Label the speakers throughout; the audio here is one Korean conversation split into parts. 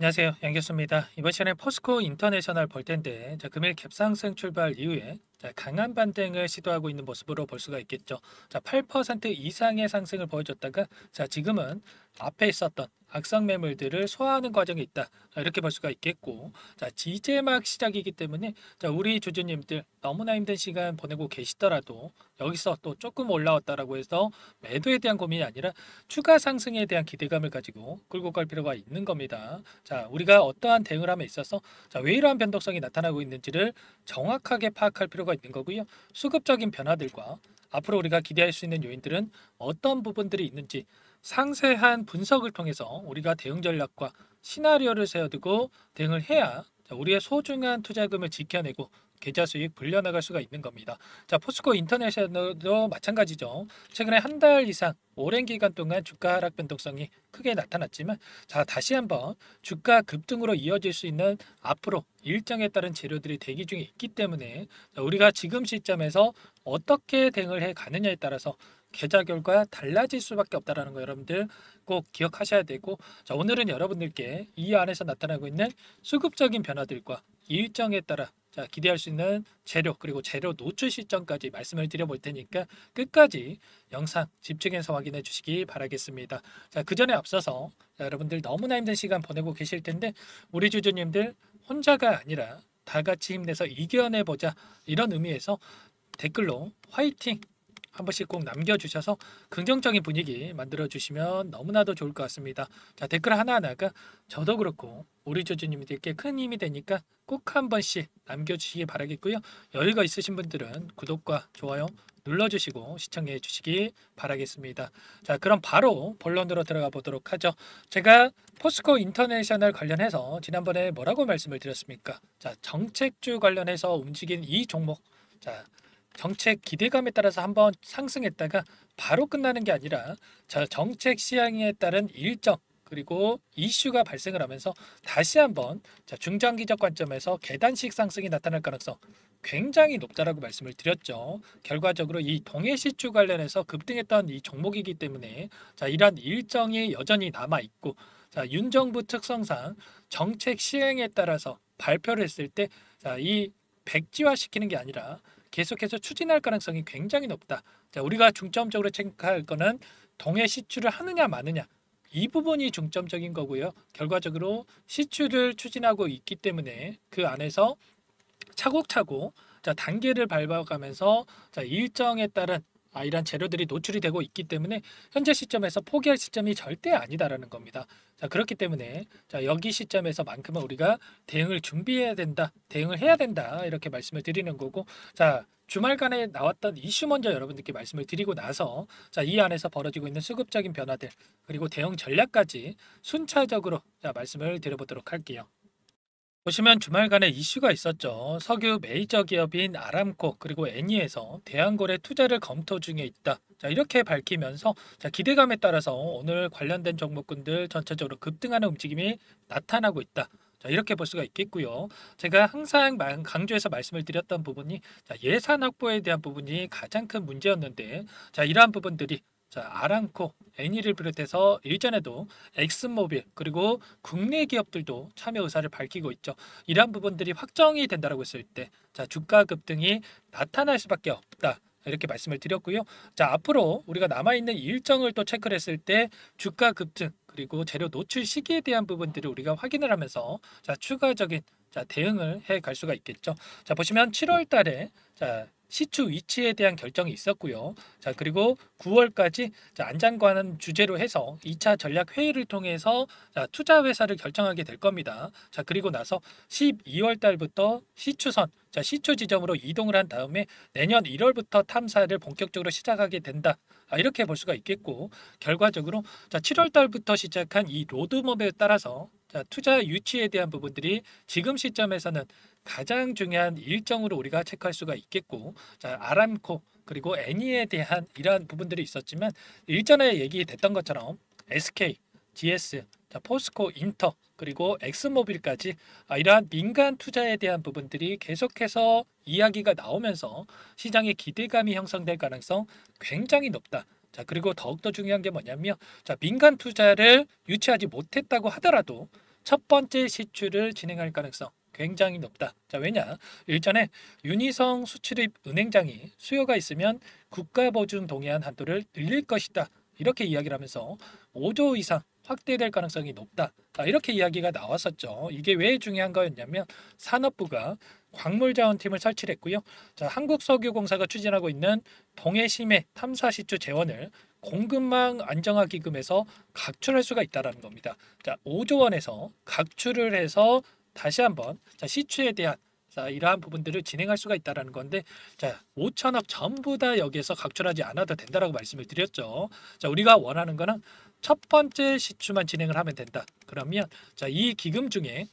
Speaker 1: 안녕하세요. 양교수입니다. 이번 시간에 포스코 인터내셔널 볼 텐데, 금일 갭상승 출발 이후에 강한 반등을 시도하고 있는 모습으로 볼 수가 있겠죠. 8% 이상의 상승을 보여줬다가, 지금은 앞에 있었던 악성 매물들을 소화하는 과정에 있다. 이렇게 볼 수가 있겠고, 이제 막 시작이기 때문에, 우리 주주님들 너무나 힘든 시간 보내고 계시더라도, 여기서 또 조금 올라왔다라고 해서 매도에 대한 고민이 아니라 추가 상승에 대한 기대감을 가지고 끌고 갈 필요가 있는 겁니다. 우리가 어떠한 대응을 함에 있어서 왜 이러한 변동성이 나타나고 있는지를 정확하게 파악할 필요가 있는 거고요. 수급적인 변화들과 앞으로 우리가 기대할 수 있는 요인들은 어떤 부분들이 있는지 상세한 분석을 통해서 우리가 대응 전략과 시나리오를 세워두고 대응을 해야 우리의 소중한 투자금을 지켜내고 계좌 수익 불려나갈 수가 있는 겁니다. 포스코 인터내셔널도 마찬가지죠. 최근에 한 달 이상 오랜 기간 동안 주가 하락 변동성이 크게 나타났지만, 다시 한번 주가 급등으로 이어질 수 있는 앞으로 일정에 따른 재료들이 대기 중에 있기 때문에, 우리가 지금 시점에서 어떻게 대응을 해 가느냐에 따라서 계좌 결과 달라질 수밖에 없다라는 거 여러분들 꼭 기억하셔야 되고, 오늘은 여러분들께 이 안에서 나타나고 있는 수급적인 변화들과 일정에 따라 기대할 수 있는 재료, 그리고 재료 노출 시점까지 말씀을 드려볼 테니까 끝까지 영상 집중해서 확인해 주시기 바라겠습니다. 그 전에 앞서서 여러분들 너무나 힘든 시간 보내고 계실 텐데, 우리 주주님들 혼자가 아니라 다 같이 힘내서 이겨내 보자, 이런 의미에서 댓글로 화이팅 한 번씩 꼭 남겨주셔서 긍정적인 분위기 만들어 주시면 너무나도 좋을 것 같습니다. 댓글 하나하나가 저도 그렇고 우리 주주님들께 큰 힘이 되니까 꼭 한 번씩 남겨주시기 바라겠고요. 여유가 있으신 분들은 구독과 좋아요 눌러주시고 시청해 주시기 바라겠습니다. 그럼 바로 본론으로 들어가 보도록 하죠. 제가 포스코 인터내셔널 관련해서 지난번에 뭐라고 말씀을 드렸습니까? 정책주 관련해서 움직인 이 종목, 정책 기대감에 따라서 한번 상승했다가 바로 끝나는 게 아니라 정책 시향에 따른 일정, 그리고 이슈가 발생을 하면서 다시 한번 중장기적 관점에서 계단식 상승이 나타날 가능성 굉장히 높다라고 말씀을 드렸죠. 결과적으로 이 동해시추 관련해서 급등했던 이 종목이기 때문에 이러한 일정이 여전히 남아 있고, 윤 정부 특성상 정책 시행에 따라서 발표를 했을 때 이 백지화 시키는 게 아니라 계속해서 추진할 가능성이 굉장히 높다. 우리가 중점적으로 체크할 거는 동해 시추를 하느냐 마느냐, 이 부분이 중점적인 거고요. 결과적으로 시추를 추진하고 있기 때문에 그 안에서 차곡차곡 단계를 밟아가면서 일정에 따른 이런 재료들이 노출이 되고 있기 때문에 현재 시점에서 포기할 시점이 절대 아니다라는 겁니다. 그렇기 때문에 여기 시점에서만큼은 우리가 대응을 준비해야 된다, 대응을 해야 된다, 이렇게 말씀을 드리는 거고, 주말간에 나왔던 이슈 먼저 여러분들께 말씀을 드리고 나서 이 안에서 벌어지고 있는 수급적인 변화들, 그리고 대응 전략까지 순차적으로 말씀을 드려보도록 할게요. 보시면 주말간에 이슈가 있었죠. 석유 메이저 기업인 아람코 그리고 애니에서 대한골에 투자를 검토 중에 있다. 이렇게 밝히면서 기대감에 따라서 오늘 관련된 종목군들 전체적으로 급등하는 움직임이 나타나고 있다. 이렇게 볼 수가 있겠고요. 제가 항상 강조해서 말씀을 드렸던 부분이 예산 확보에 대한 부분이 가장 큰 문제였는데, 이러한 부분들이 아람코, 애니를 비롯해서 일전에도 엑슨모빌 그리고 국내 기업들도 참여 의사를 밝히고 있죠. 이러한 부분들이 확정이 된다라고 했을 때 주가 급등이 나타날 수밖에 없다. 이렇게 말씀을 드렸고요. 앞으로 우리가 남아있는 일정을 또 체크를 했을 때 주가 급등 그리고 재료 노출 시기에 대한 부분들을 우리가 확인을 하면서 추가적인 대응을 해 갈 수가 있겠죠. 보시면 7월 달에 시추 위치에 대한 결정이 있었고요. 그리고 9월까지 안장관은 주제로 해서 2차 전략 회의를 통해서 투자 회사를 결정하게 될 겁니다. 그리고 나서 12월 달부터 시추선, 시추 지점으로 이동을 한 다음에 내년 1월부터 탐사를 본격적으로 시작하게 된다. 이렇게 볼 수가 있겠고, 결과적으로 7월 달부터 시작한 이 로드맵에 따라서 투자 유치에 대한 부분들이 지금 시점에서는 가장 중요한 일정으로 우리가 체크할 수가 있겠고, 아람코 그리고 애니에 대한 이러한 부분들이 있었지만, 일전에 얘기됐던 것처럼 SK, GS, 포스코 인터 그리고 엑스모빌까지 이러한 민간 투자에 대한 부분들이 계속해서 이야기가 나오면서 시장의 기대감이 형성될 가능성 굉장히 높다. 그리고 더욱더 중요한 게 뭐냐면, 민간 투자를 유치하지 못했다고 하더라도 첫 번째 시추를 진행할 가능성 굉장히 높다. 자, 왜냐? 일전에 윤희성 수출입 은행장이 수요가 있으면 국가보증 동의안 한도를 늘릴 것이다. 이렇게 이야기를 하면서 5조 이상 확대될 가능성이 높다. 자, 이렇게 이야기가 나왔었죠. 이게 왜 중요한 거였냐면 산업부가 광물자원팀을 설치를 했고요. 자, 한국석유공사가 추진하고 있는 동해심해 탐사시추 재원을 공급망 안정화 기금에서 각출할 수가 있다라는 겁니다. 자, 5조 원에서 각출을 해서 다시 한번 자, 시추에 대한 자, 이러한 부분들을 진행할 수가 있다라는 건데 자, 5천억 전부 다 여기에서 각출하지 않아도 된다라고 말씀을 드렸죠. 자, 우리가 원하는 거는 첫 번째 시추만 진행을 하면 된다. 그러면 자, 이 기금 중에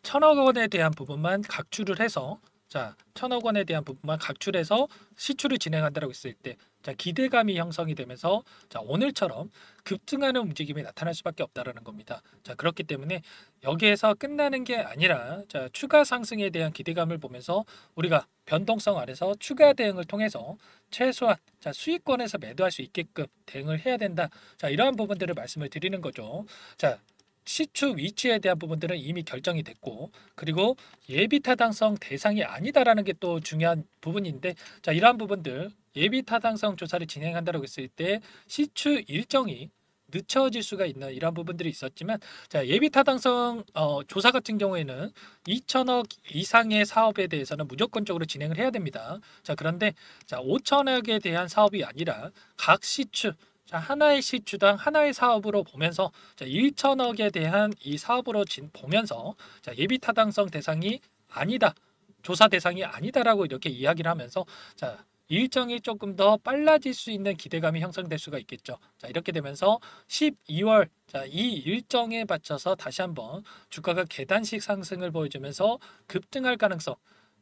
Speaker 1: 1,000억 원에 대한 부분만 각출을 해서 자, 1,000억 원에 대한 부분만 각출해서 시추를 진행한다고 했을 때 자, 기대감이 형성이 되면서 자, 오늘처럼 급등하는 움직임이 나타날 수밖에 없다라는 겁니다. 자, 그렇기 때문에 여기에서 끝나는 게 아니라 자, 추가 상승에 대한 기대감을 보면서 우리가 변동성 안에서 추가 대응을 통해서 최소한 자, 수익권에서 매도할 수 있게끔 대응을 해야 된다. 자, 이러한 부분들을 말씀을 드리는 거죠. 자, 시추 위치에 대한 부분들은 이미 결정이 됐고 그리고 예비 타당성 대상이 아니다라는 게 또 중요한 부분인데 자, 이러한 부분들 예비 타당성 조사를 진행한다고 했을 때 시추 일정이 늦춰질 수가 있는 이런 부분들이 있었지만 자, 예비 타당성 조사 같은 경우에는 2천억 이상의 사업에 대해서는 무조건적으로 진행을 해야 됩니다. 자, 그런데 자, 5천억에 대한 사업이 아니라 각 시추 자, 하나의 시추당 하나의 사업으로 보면서 자, 1천억에 대한 이 사업으로 보면서 자, 예비 타당성 대상이 아니다. 조사 대상이 아니다라고 이렇게 이야기를 하면서 자, 일정이 조금 더 빨라질 수 있는 기대감이 형성될 수가 있겠죠. 자, 이렇게 되면서 12월 자, 이 일정에 맞춰서 다시 한번 주가가 계단식 상승을 보여주면서 급등할 가능성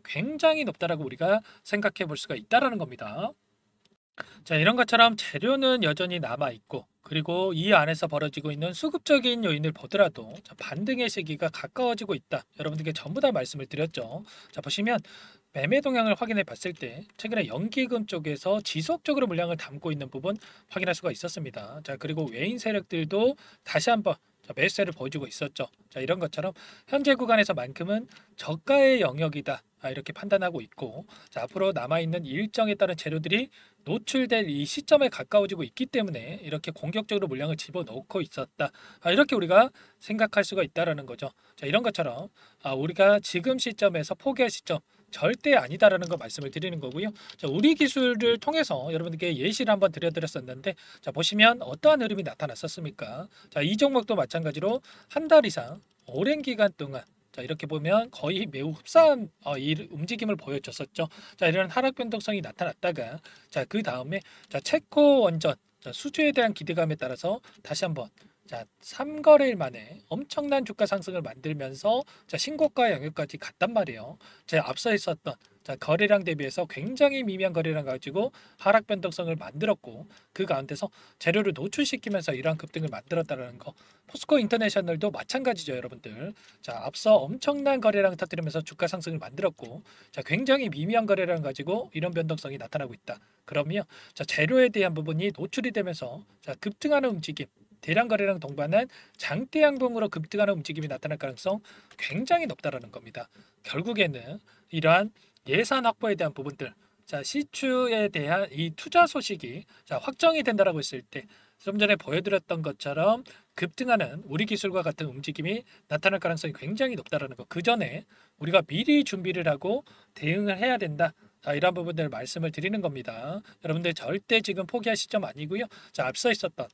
Speaker 1: 굉장히 높다라고 우리가 생각해 볼 수가 있다라는 겁니다. 자, 이런 것처럼 재료는 여전히 남아 있고 그리고 이 안에서 벌어지고 있는 수급적인 요인을 보더라도 자, 반등의 시기가 가까워지고 있다. 여러분들께 전부 다 말씀을 드렸죠. 자, 보시면 매매 동향을 확인해 봤을 때 최근에 연기금 쪽에서 지속적으로 물량을 담고 있는 부분 확인할 수가 있었습니다. 자, 그리고 외인 세력들도 다시 한번 자, 매수세를 보여주고 있었죠. 자, 이런 것처럼 현재 구간에서만큼은 저가의 영역이다. 이렇게 판단하고 있고 자, 앞으로 남아있는 일정에 따른 재료들이 노출될 이 시점에 가까워지고 있기 때문에 이렇게 공격적으로 물량을 집어넣고 있었다. 이렇게 우리가 생각할 수가 있다라는 거죠. 자, 이런 것처럼 우리가 지금 시점에서 포기할 시점 절대 아니다라는 거 말씀을 드리는 거고요. 자, 우리 기술을 통해서 여러분들께 예시를 한번 드렸었는데 자, 보시면 어떠한 흐름이 나타났었습니까? 자, 이 종목도 마찬가지로 한 달 이상 오랜 기간 동안 자, 이렇게 보면 거의 매우 흡사한 이 움직임을 보여줬었죠. 자, 이런 하락 변동성이 나타났다가 자, 그 다음에 자, 체코 원전 자, 수주에 대한 기대감에 따라서 다시 한번 자, 3거래일 만에 엄청난 주가 상승을 만들면서 자, 신고가 영역까지 갔단 말이에요. 제가 앞서 있었던 자, 거래량 대비해서 굉장히 미미한 거래량 가지고 하락 변동성을 만들었고 그 가운데서 재료를 노출시키면서 이러한 급등을 만들었다는 거. 포스코 인터내셔널도 마찬가지죠, 여러분들. 자, 앞서 엄청난 거래량 터뜨리면서 주가 상승을 만들었고 자, 굉장히 미미한 거래량 가지고 이런 변동성이 나타나고 있다. 그러면 자, 재료에 대한 부분이 노출이 되면서 자, 급등하는 움직임 대량 거래량 동반한 장대 양봉으로 급등하는 움직임이 나타날 가능성 굉장히 높다라는 겁니다. 결국에는 이러한 예산 확보에 대한 부분들, 자, 시추에 대한 이 투자 소식이 자, 확정이 된다라고 했을 때 좀 전에 보여드렸던 것처럼 급등하는 우리 기술과 같은 움직임이 나타날 가능성이 굉장히 높다라는 거. 그 전에 우리가 미리 준비를 하고 대응을 해야 된다. 자, 이런 부분들 말씀을 드리는 겁니다. 여러분들 절대 지금 포기할 시점 아니고요. 자, 앞서 있었던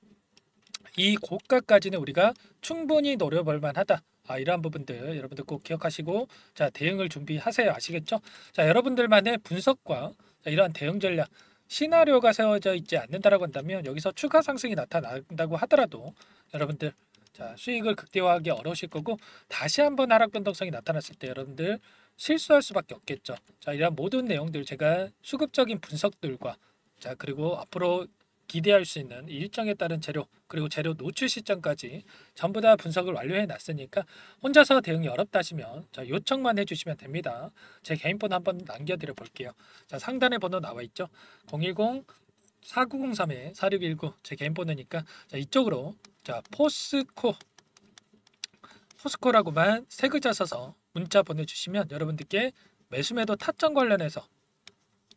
Speaker 1: 이 고가까지는 우리가 충분히 노려볼 만하다. 이러한 부분들 여러분들 꼭 기억하시고 자, 대응을 준비하세요. 아시겠죠? 자, 여러분들만의 분석과 자, 이러한 대응 전략 시나리오가 세워져 있지 않는다라고 한다면 여기서 추가 상승이 나타난다고 하더라도 여러분들 자, 수익을 극대화하기 어려우실 거고 다시 한번 하락 변동성이 나타났을 때 여러분들 실수할 수밖에 없겠죠. 자, 이러한 모든 내용들 제가 수급적인 분석들과 자, 그리고 앞으로 기대할 수 있는 일정에 따른 재료 그리고 재료 노출 시점까지 전부 다 분석을 완료해 놨으니까 혼자서 대응이 어렵다 하시면 자, 요청만 해주시면 됩니다. 제 개인 번호 한번 남겨드려 볼게요. 자, 상단에 번호 나와 있죠. 010-4903-4619 제 개인 번호니까 자, 이쪽으로 자, 포스코 포스코라고만 세 글자 써서 문자 보내주시면 여러분들께 매수매도 타점 관련해서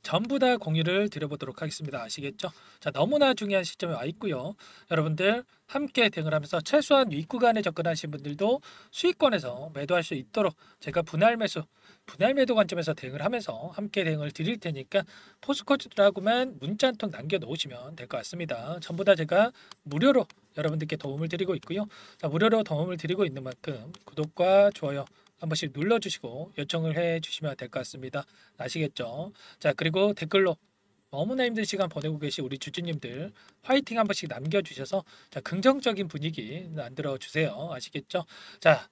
Speaker 1: 전부 다 공유를 드려보도록 하겠습니다. 아시겠죠? 자, 너무나 중요한 시점에 와 있고요. 여러분들 함께 대응을 하면서 최소한 윗구간에 접근하신 분들도 수익권에서 매도할 수 있도록 제가 분할 매도 관점에서 대응을 하면서 함께 대응을 드릴 테니까 포스코라고만 문자 한 통 남겨놓으시면 될 것 같습니다. 전부 다 제가 무료로 여러분들께 도움을 드리고 있고요. 자, 무료로 도움을 드리고 있는 만큼 구독과 좋아요 한 번씩 눌러주시고 요청을 해주시면 될 것 같습니다. 아시겠죠? 자, 그리고 댓글로 너무나 힘든 시간 보내고 계신 우리 주주님들 화이팅 한 번씩 남겨주셔서 자, 긍정적인 분위기 만들어 주세요. 아시겠죠? 자,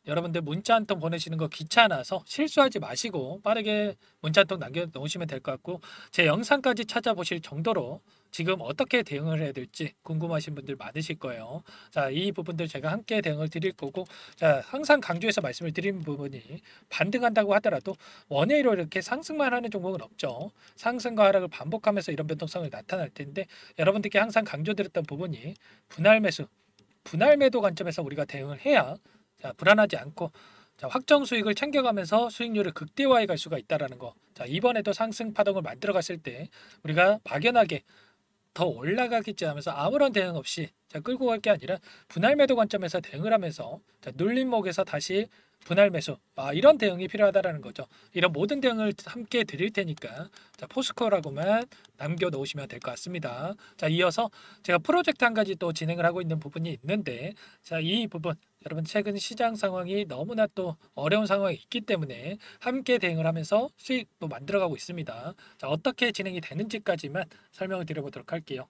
Speaker 1: 여러분들 문자 한 통 보내시는 거 귀찮아서 실수하지 마시고 빠르게 문자 한 통 남겨놓으시면 될 것 같고 제 영상까지 찾아보실 정도로 지금 어떻게 대응을 해야 될지 궁금하신 분들 많으실 거예요. 자, 이 부분들 제가 함께 대응을 드릴 거고 자, 항상 강조해서 말씀을 드린 부분이 반등한다고 하더라도 원웨이로 이렇게 상승만 하는 종목은 없죠. 상승과 하락을 반복하면서 이런 변동성을 나타날 텐데 여러분들께 항상 강조드렸던 부분이 분할 매수, 분할 매도 관점에서 우리가 대응을 해야 자, 불안하지 않고 자, 확정 수익을 챙겨가면서 수익률을 극대화해 갈 수가 있다라는 거. 자, 이번에도 상승 파동을 만들어 갔을 때 우리가 막연하게 더 올라가겠지 하면서 아무런 대응 없이 자, 끌고 갈 게 아니라 분할 매도 관점에서 대응을 하면서 자, 눌림목에서 다시 분할 매수 이런 대응이 필요하다라는 거죠. 이런 모든 대응을 함께 드릴 테니까 자, 포스코라고만 남겨놓으시면 될 것 같습니다. 자, 이어서 제가 프로젝트 한 가지 또 진행을 하고 있는 부분이 있는데 자, 이 부분 여러분 최근 시장 상황이 너무나 또 어려운 상황이 있기 때문에 함께 대응을 하면서 수익도 만들어가고 있습니다. 자, 어떻게 진행이 되는지까지만 설명을 드려보도록 할게요.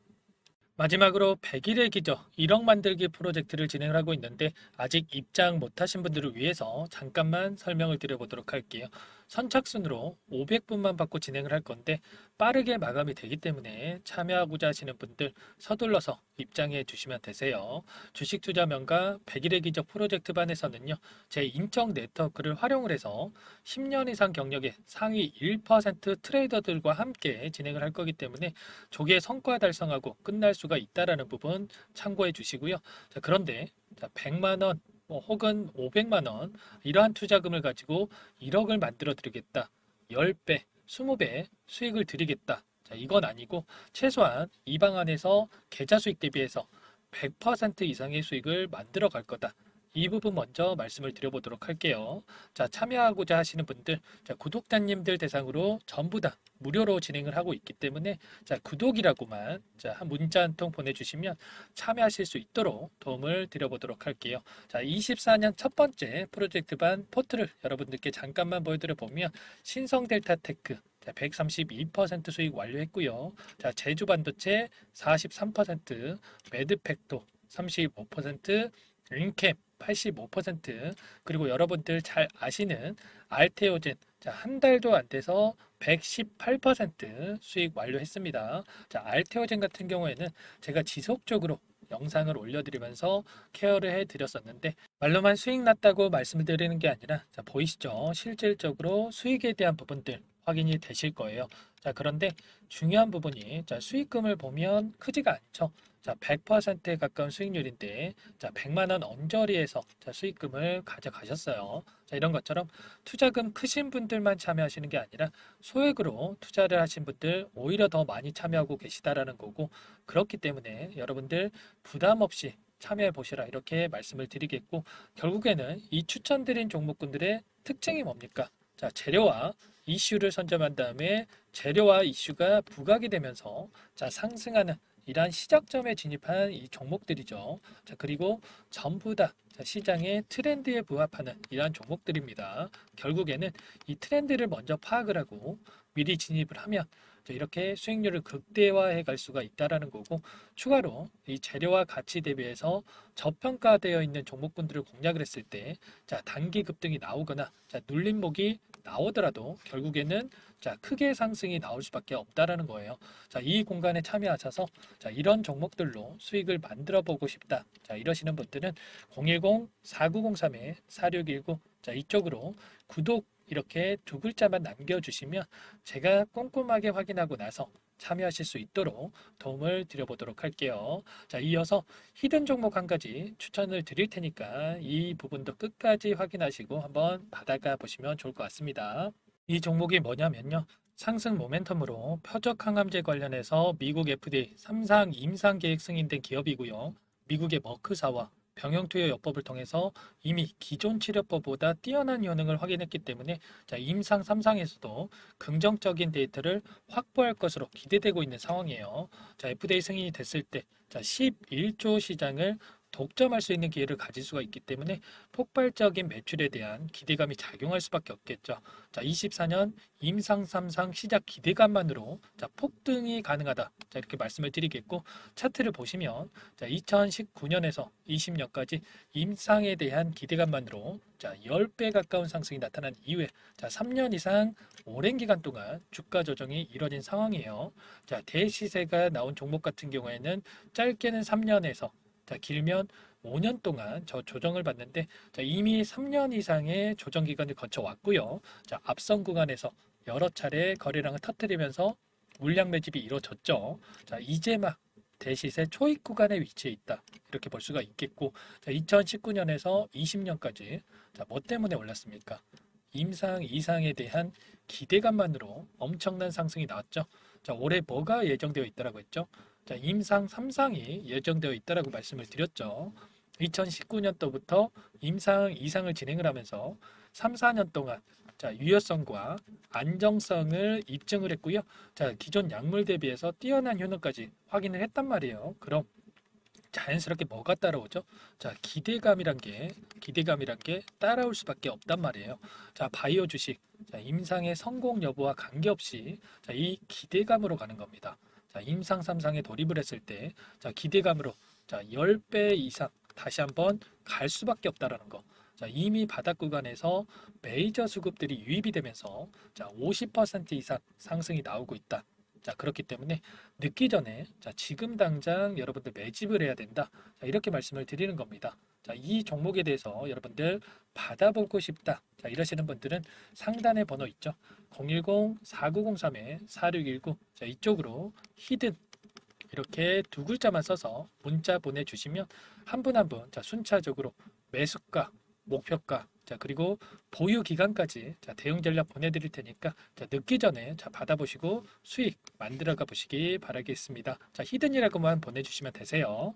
Speaker 1: 마지막으로 100일의 기적 1억 만들기 프로젝트를 진행을 하고 있는데 아직 입장 못하신 분들을 위해서 잠깐만 설명을 드려보도록 할게요. 선착순으로 500분만 받고 진행을 할 건데 빠르게 마감이 되기 때문에 참여하고자 하시는 분들 서둘러서 입장해 주시면 되세요. 주식 투자 명가 100일의 기적 프로젝트 반에서는요. 제 인적 네트워크를 활용을 해서 10년 이상 경력의 상위 1% 트레이더들과 함께 진행을 할 거기 때문에 조기에 성과 달성하고 끝날 수가 있다라는 부분 참고해 주시고요. 자, 그런데 100만 원 혹은 500만 원 이러한 투자금을 가지고 1억을 만들어 드리겠다. 10배, 20배 수익을 드리겠다. 자, 이건 아니고 최소한 이 방안에서 계좌 수익 대비해서 100% 이상의 수익을 만들어 갈 거다. 이 부분 먼저 말씀을 드려보도록 할게요. 자, 참여하고자 하시는 분들, 자, 구독자님들 대상으로 전부 다 무료로 진행을 하고 있기 때문에 자, 구독이라고만 자, 한 문자 한 통 보내주시면 참여하실 수 있도록 도움을 드려보도록 할게요. 자, 24년 첫 번째 프로젝트 반 포트를 여러분들께 잠깐만 보여드려 보면 신성 델타 테크 132% 수익 완료했고요. 자, 제주 반도체 43%, 매드팩토 35%, 링캠 85%, 그리고 여러분들 잘 아시는 알테오젠 한 달도 안 돼서 118% 수익 완료했습니다. 자, 알테오젠 같은 경우에는 제가 지속적으로 영상을 올려드리면서 케어를 해드렸었는데 말로만 수익 났다고 말씀을 드리는 게 아니라 자, 보이시죠? 실질적으로 수익에 대한 부분들 확인이 되실 거예요. 자, 그런데 중요한 부분이 자, 수익금을 보면 크지가 않죠. 자, 100%에 가까운 수익률인데 자, 100만 원 언저리에서 자, 수익금을 가져가셨어요. 자, 이런 것처럼 투자금 크신 분들만 참여하시는 게 아니라 소액으로 투자를 하신 분들 오히려 더 많이 참여하고 계시다라는 거고 그렇기 때문에 여러분들 부담 없이 참여해 보시라 이렇게 말씀을 드리겠고 결국에는 이 추천드린 종목군들의 특징이 뭡니까? 자, 재료와 이슈를 선점한 다음에 재료와 이슈가 부각이 되면서 자, 상승하는 이러한 시작점에 진입한 이 종목들이죠. 자, 그리고 전부 다 시장의 트렌드에 부합하는 이러한 종목들입니다. 결국에는 이 트렌드를 먼저 파악을 하고 미리 진입을 하면 이렇게 수익률을 극대화해 갈 수가 있다라는 거고 추가로 이 재료와 가치 대비해서 저평가되어 있는 종목군들을 공략을 했을 때 자, 단기 급등이 나오거나 자, 눌림목이 나오더라도 결국에는 자, 크게 상승이 나올 수밖에 없다라는 거예요. 자, 이 공간에 참여하셔서 자, 이런 종목들로 수익을 만들어 보고 싶다. 자, 이러시는 분들은 010-4903-4619 자, 이쪽으로 구독 이렇게 두 글자만 남겨주시면 제가 꼼꼼하게 확인하고 나서 참여하실 수 있도록 도움을 드려보도록 할게요. 자, 이어서 히든 종목 한 가지 추천을 드릴 테니까 이 부분도 끝까지 확인하시고 한번 받아가 보시면 좋을 것 같습니다. 이 종목이 뭐냐면요. 상승 모멘텀으로 표적 항암제 관련해서 미국 FDA 3상 임상 계획 승인된 기업이고요. 미국의 머크사와 병용투여요법을 통해서 이미 기존 치료법보다 뛰어난 효능을 확인했기 때문에 자, 임상 3상에서도 긍정적인 데이터를 확보할 것으로 기대되고 있는 상황이에요. 자, FDA 승인이 됐을 때 자, 11조 시장을 독점할 수 있는 기회를 가질 수가 있기 때문에 폭발적인 매출에 대한 기대감이 작용할 수밖에 없겠죠. 자, 24년 임상 3상 시작 기대감만으로 자, 폭등이 가능하다. 자, 이렇게 말씀을 드리겠고 차트를 보시면 자, 2019년에서 20년까지 임상에 대한 기대감만으로 자, 10배 가까운 상승이 나타난 이후에 자, 3년 이상 오랜 기간 동안 주가 조정이 이뤄진 상황이에요. 자, 대시세가 나온 종목 같은 경우에는 짧게는 3년에서 자, 길면 5년 동안 저 조정을 받는데 자, 이미 3년 이상의 조정 기간을 거쳐 왔고요. 자, 앞선 구간에서 여러 차례 거래량을 터뜨리면서 물량 매집이 이루어졌죠. 자, 이제 막 대시세 초입 구간에 위치해 있다. 이렇게 볼 수가 있겠고, 자, 2019년에서 20년까지 자, 뭐 때문에 올랐습니까? 임상 이상에 대한 기대감만으로 엄청난 상승이 나왔죠. 자, 올해 뭐가 예정되어 있다라고 했죠? 자, 임상 3상이 예정되어 있다라고 말씀을 드렸죠. 2019년도부터 임상 2상을 진행을 하면서 3, 4년 동안 자, 유효성과 안정성을 입증을 했고요. 자, 기존 약물 대비해서 뛰어난 효능까지 확인을 했단 말이에요. 그럼 자연스럽게 뭐가 따라오죠? 자, 기대감이란 게 따라올 수밖에 없단 말이에요. 자, 바이오 주식, 자, 임상의 성공 여부와 관계없이 자, 이 기대감으로 가는 겁니다. 자, 임상 3상에 돌입을 했을 때, 자, 기대감으로 자, 10배 이상 다시 한번 갈 수밖에 없다라는 거. 자, 이미 바닥 구간에서 메이저 수급들이 유입이 되면서 자, 50% 이상 상승이 나오고 있다. 자, 그렇기 때문에 늦기 전에 자, 지금 당장 여러분들 매집을 해야 된다. 자, 이렇게 말씀을 드리는 겁니다. 자, 이 종목에 대해서 여러분들 받아보고 싶다. 자, 이러시는 분들은 상단에 번호 있죠. 010-4903-4619. 자, 이쪽으로 히든 이렇게 두 글자만 써서 문자 보내주시면 한 분 한 분 자, 순차적으로 매수가, 목표가, 자, 그리고 보유 기간까지 자, 대응 전략 보내드릴 테니까 자, 늦기 전에 자, 받아보시고 수익 만들어가 보시기 바라겠습니다. 자, 히든이라고만 보내주시면 되세요.